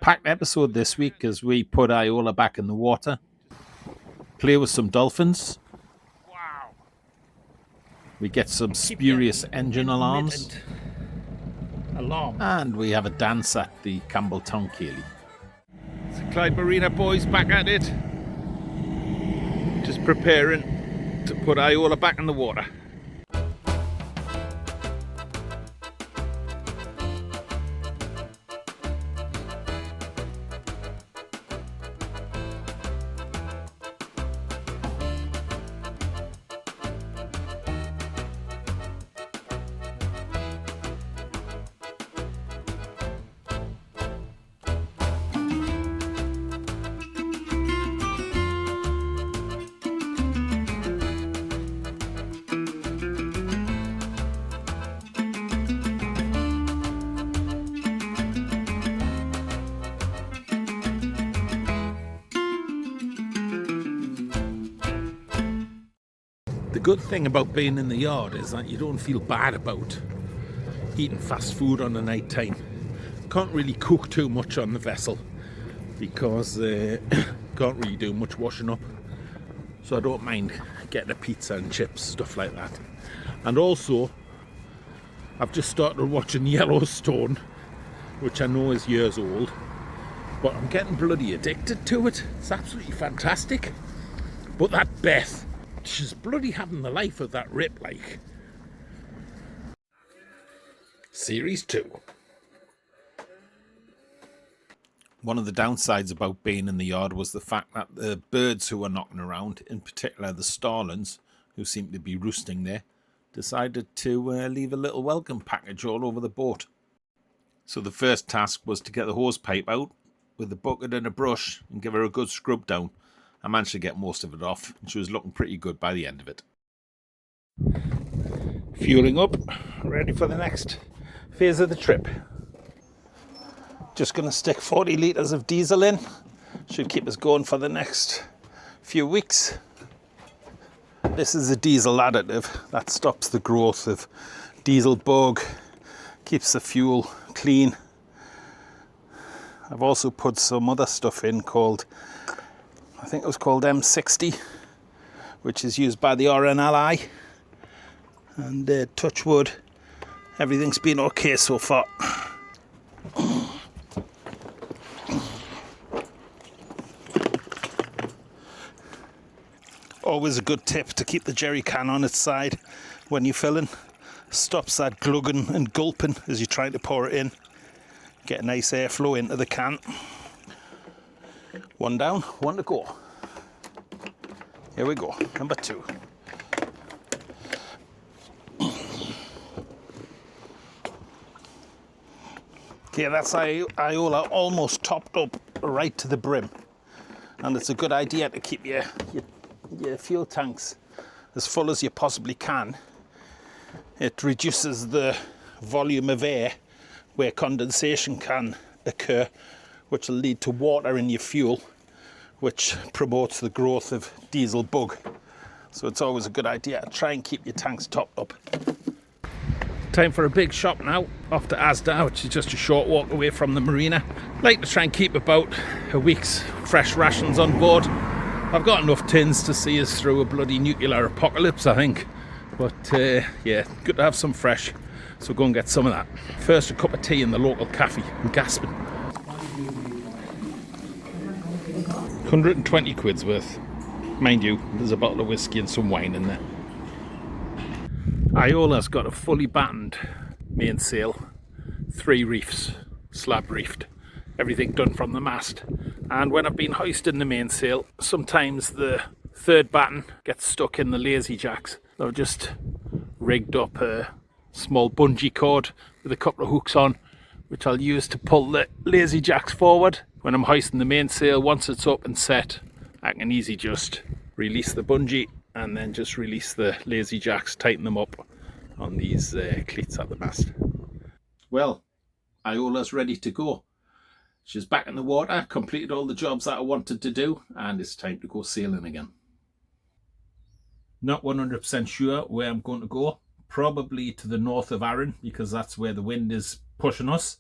Packed episode this week as we put Iola back in the water, play with some dolphins. Wow. We get some spurious engine alarms. And we have a dance at the Campbelltown Ceilidh. It's the Clyde Marina boys back at it. Just preparing to put Iola back in the water. The good thing about being in the yard is that you don't feel bad about eating fast food on the night time. Can't really cook too much on the vessel because can't really do much washing up. So I don't mind getting a pizza and chips, stuff like that. And also, I've just started watching Yellowstone, which I know is years old, but I'm getting bloody addicted to it. It's absolutely fantastic. But that Beth, she's bloody having the life of that rip, like. Series 2. One of the downsides about being in the yard was the fact that the birds who were knocking around, in particular the starlings, who seem to be roosting there, decided to leave a little welcome package all over the boat. So the first task was to get the hose pipe out with a bucket and a brush and give her a good scrub down. I managed to get most of it off, and she was looking pretty good by the end of it. Fueling up, ready for the next phase of the trip. Just going to stick 40 litres of diesel in. Should keep us going for the next few weeks. This is a diesel additive that stops the growth of diesel bug, keeps the fuel clean. I've also put some other stuff in called, I think it was called M60, which is used by the Arran ally. And touch wood, everything's been okay so far. Always a good tip to keep the jerry can on its side when you're filling. Stops that glugging and gulping as you're trying to pour it in. Get a nice airflow into the can. One down, one to go. Here we go, number 2. Okay, that's Iola almost topped up right to the brim. And it's a good idea to keep your fuel tanks as full as you possibly can. It reduces the volume of air where condensation can occur, which will lead to water in your fuel, which promotes the growth of diesel bug. So it's always a good idea to try and keep your tanks topped up. Time for a big shop now, off to Asda, which is just a short walk away from the marina. Like to try and keep about a week's fresh rations on board. I've got enough tins to see us through a bloody nuclear apocalypse, I think. But yeah, good to have some fresh, so go and get some of that. First, a cup of tea in the local cafe. I'm gasping. 120 quid's worth. Mind you, there's a bottle of whiskey and some wine in there. Iola's got a fully battened mainsail, 3 reefs, slab reefed, everything done from the mast. And when I've been hoisting the mainsail, sometimes the third batten gets stuck in the lazy jacks. I've just rigged up a small bungee cord with a couple of hooks on, which I'll use to pull the lazy jacks forward. When I'm hoisting the mainsail, once it's up and set, I can easily just release the bungee and then just release the lazy jacks, tighten them up on these cleats at the mast. Well, Iola's ready to go. She's back in the water, completed all the jobs that I wanted to do, and it's time to go sailing again. Not 100% sure where I'm going to go. Probably to the north of Arran, because that's where the wind is pushing us.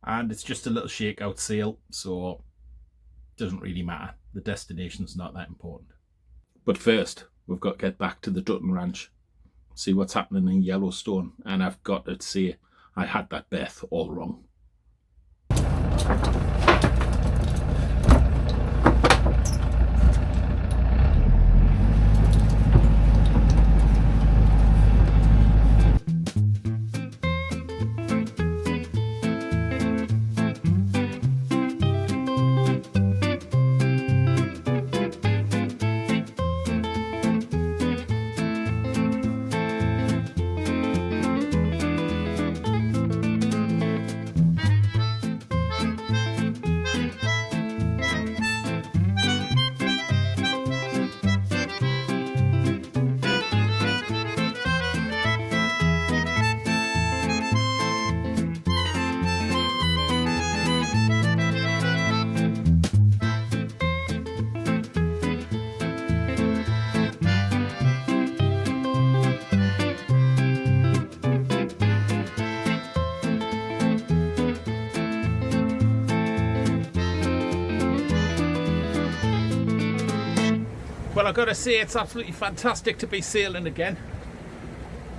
and it's just a little shakeout sail, so it doesn't really matter. The destination's not that important. But first, we've got to get back to the Dutton Ranch, see what's happening in Yellowstone, and I've got to say, I had that berth all wrong. Well, I've got to say, it's absolutely fantastic to be sailing again.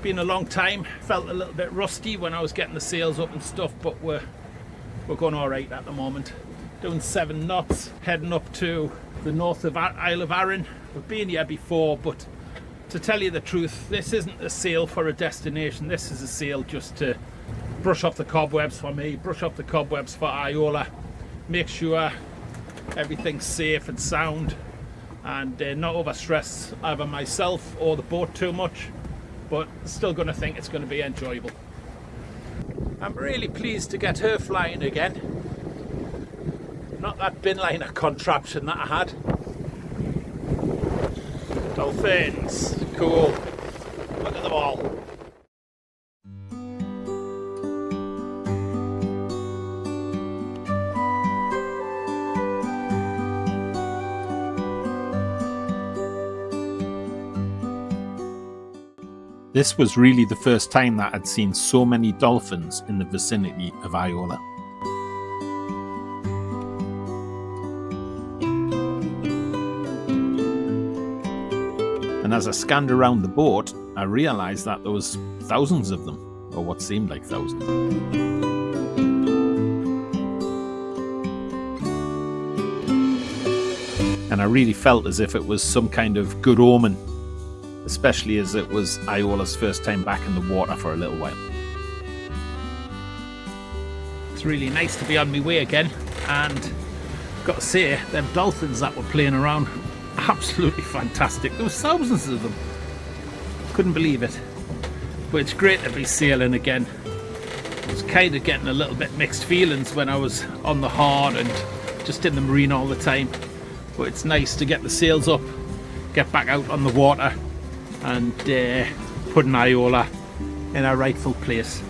Been a long time, felt a little bit rusty when I was getting the sails up and stuff, but we're going all right at the moment. Doing 7 knots, heading up to the north of Isle of Arran. We've been here before, but to tell you the truth, this isn't a sail for a destination. This is a sail just to brush off the cobwebs for me, brush off the cobwebs for Iola, make sure everything's safe and sound, and not overstress either myself or the boat too much, but still going to think it's going to be enjoyable. I'm really pleased to get her flying again. Not that bin liner contraption that I had. Dolphins, cool. Look at them all. This was really the first time that I'd seen so many dolphins in the vicinity of Iola. And as I scanned around the boat, I realised that there was thousands of them, or what seemed like thousands. And I really felt as if it was some kind of good omen, especially as it was Iola's first time back in the water for a little while. It's really nice to be on my way again, and got to say, them dolphins that were playing around, absolutely fantastic. There was thousands of them. Couldn't believe it. But it's great to be sailing again. I was kind of getting a little bit mixed feelings when I was on the hard and just in the marine all the time. But it's nice to get the sails up, get back out on the water, and putting Iola in her rightful place.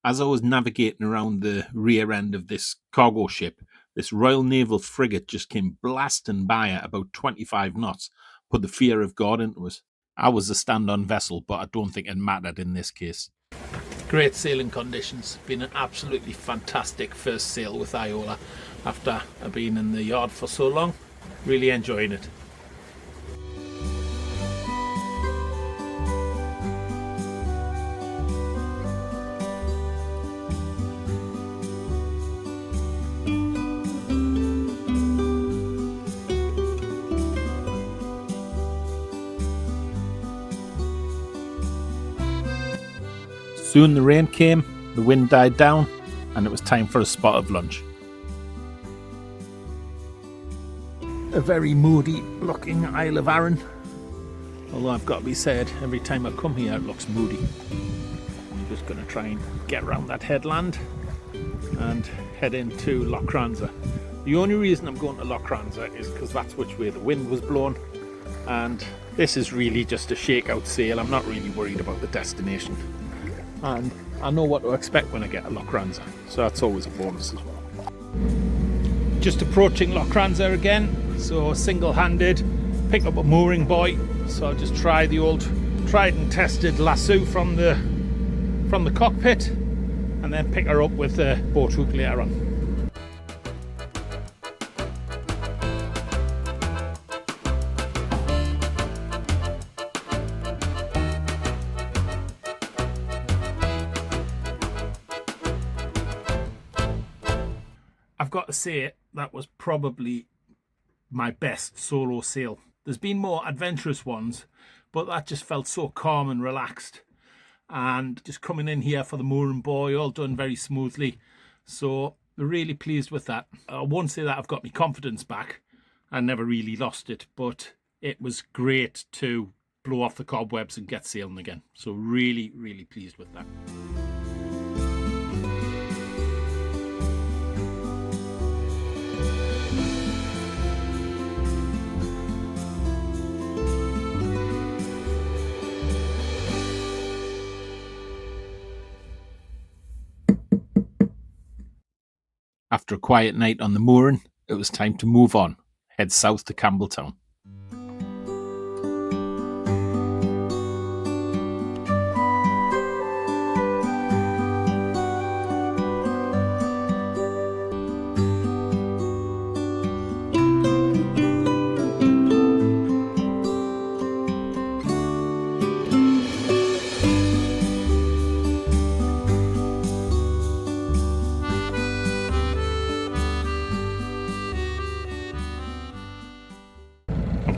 As I was navigating around the rear end of this cargo ship, this Royal Naval frigate just came blasting by at about 25 knots, put the fear of God into us. I was a stand-on vessel, but I don't think it mattered in this case. Great sailing conditions. Been an absolutely fantastic first sail with Iola after I've been in the yard for so long. Really enjoying it. Soon the rain came, the wind died down, and it was time for a spot of lunch. A very moody looking Isle of Arran. Although I've got to be said, every time I come here it looks moody. I'm just going to try and get around that headland and head into Loranza. The only reason I'm going to Loranza is because that's which way the wind was blowing, and this is really just a shakeout sail. I'm not really worried about the destination. and I know what to expect when I get a Loranza, so that's always a bonus as well. Just approaching Loranza again, so single-handed, pick up a mooring buoy, so I'll just try the old tried and tested lasso from the cockpit, and then pick her up with the boat hook later on. I've got to say, that was probably my best solo sail. There's been more adventurous ones, but that just felt so calm and relaxed. And just coming in here for the mooring buoy, all done very smoothly. So really pleased with that. I won't say that I've got my confidence back. I never really lost it, but it was great to blow off the cobwebs and get sailing again. So really, really pleased with that. After a quiet night on the mooring, it was time to move on, head south to Campbelltown.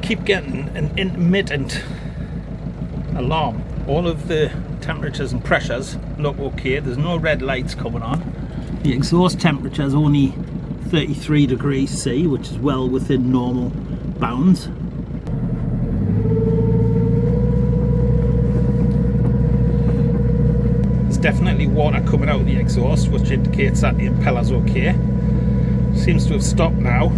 Keep getting an intermittent alarm. All of the temperatures and pressures look okay. There's no red lights coming on. The exhaust temperature is only 33 degrees C, which is well within normal bounds. There's definitely water coming out of the exhaust, which indicates that the impeller's okay. Seems to have stopped now.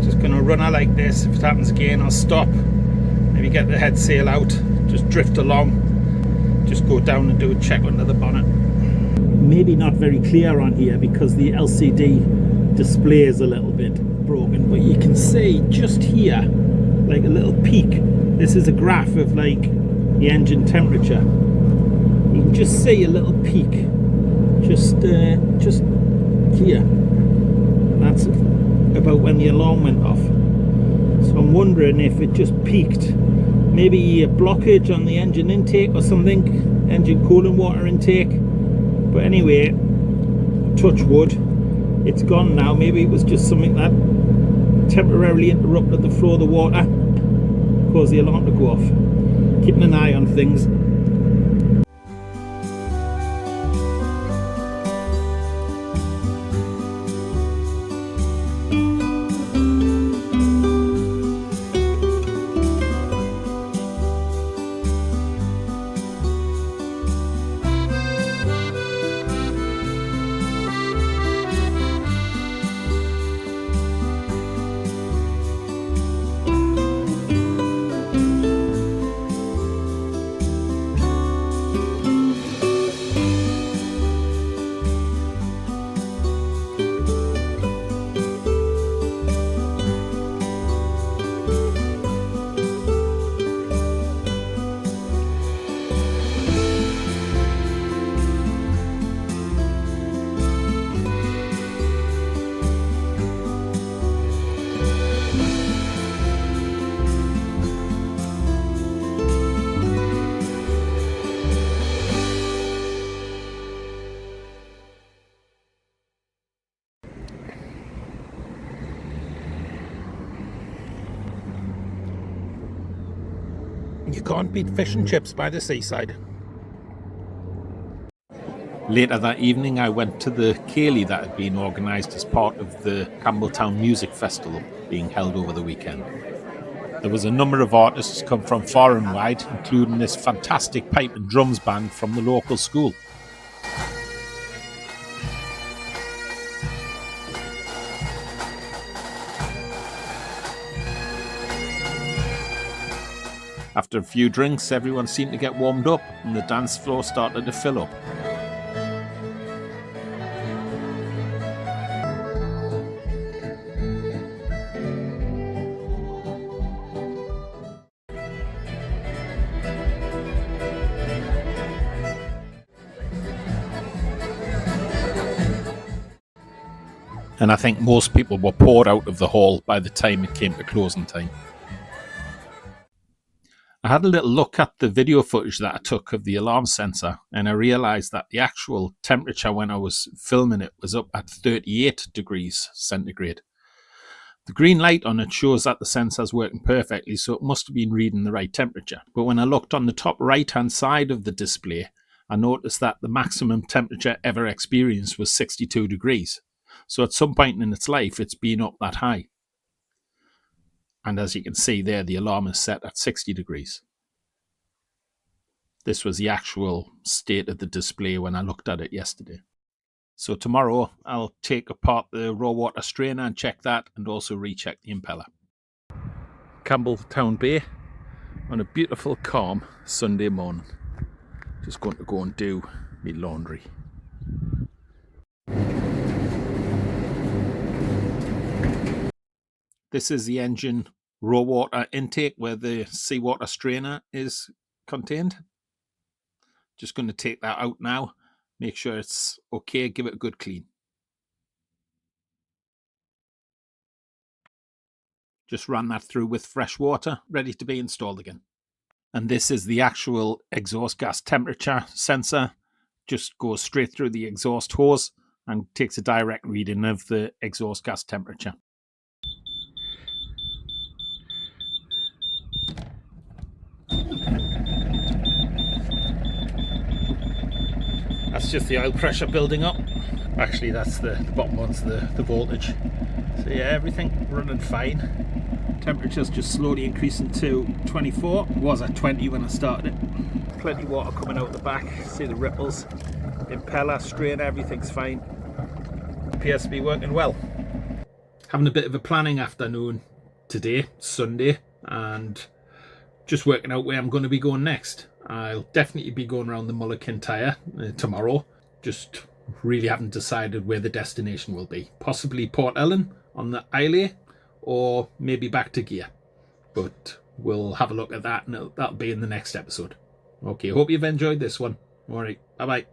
Just going to run her like this. If it happens again, I'll stop, maybe get the head sail out, just drift along, just go down and do a check under the bonnet. Maybe not very clear on here because the LCD display is a little bit broken, but you can see just here like a little peak. This is a graph of like the engine temperature. You can just see a little peak just here. That's about when the alarm went off. So I'm wondering if it just peaked, maybe a blockage on the engine intake or something, engine cooling water intake. But anyway, touch wood, it's gone now. Maybe it was just something that temporarily interrupted the flow of the water, caused the alarm to go off. Keeping an eye on things. You can't beat fish and chips by the seaside. Later that evening, I went to the ceilidh that had been organised as part of the Campbelltown Music Festival being held over the weekend. There was a number of artists come from far and wide, including this fantastic pipe and drums band from the local school. After a few drinks, everyone seemed to get warmed up and the dance floor started to fill up. And I think most people were poured out of the hall by the time it came to closing time. I had a little look at the video footage that I took of the alarm sensor, and I realised that the actual temperature when I was filming it was up at 38 degrees centigrade. The green light on it shows that the sensor's working perfectly, so it must have been reading the right temperature. But when I looked on the top right hand side of the display, I noticed that the maximum temperature ever experienced was 62 degrees. So at some point in its life, it's been up that high. And as you can see there, the alarm is set at 60 degrees. This was the actual state of the display when I looked at it yesterday. So tomorrow, I'll take apart the raw water strainer and check that, and also recheck the impeller. Campbelltown Bay on a beautiful, calm Sunday morning. Just going to go and do my laundry. This is the engine raw water intake where the seawater strainer is contained. Just going to take that out now, make sure it's okay, give it a good clean. Just ran that through with fresh water, ready to be installed again. And this is the actual exhaust gas temperature sensor. Just goes straight through the exhaust hose and takes a direct reading of the exhaust gas temperature. That's just the oil pressure building up. Actually, that's the bottom one's the voltage. So yeah, everything running fine. Temperature's just slowly increasing to 24. It was at 20 when I started it. Plenty of water coming out the back. See the ripples. Impeller, strainer, everything's fine. Appears to be working well. Having a bit of a planning afternoon today, Sunday, and just working out where I'm going to be going next. I'll definitely be going around the Mull of Kintyre tomorrow. Just really haven't decided where the destination will be. Possibly Port Ellen on the Iola, or maybe back to Gear. But we'll have a look at that, and that'll be in the next episode. Okay, hope you've enjoyed this one. Alright, bye-bye.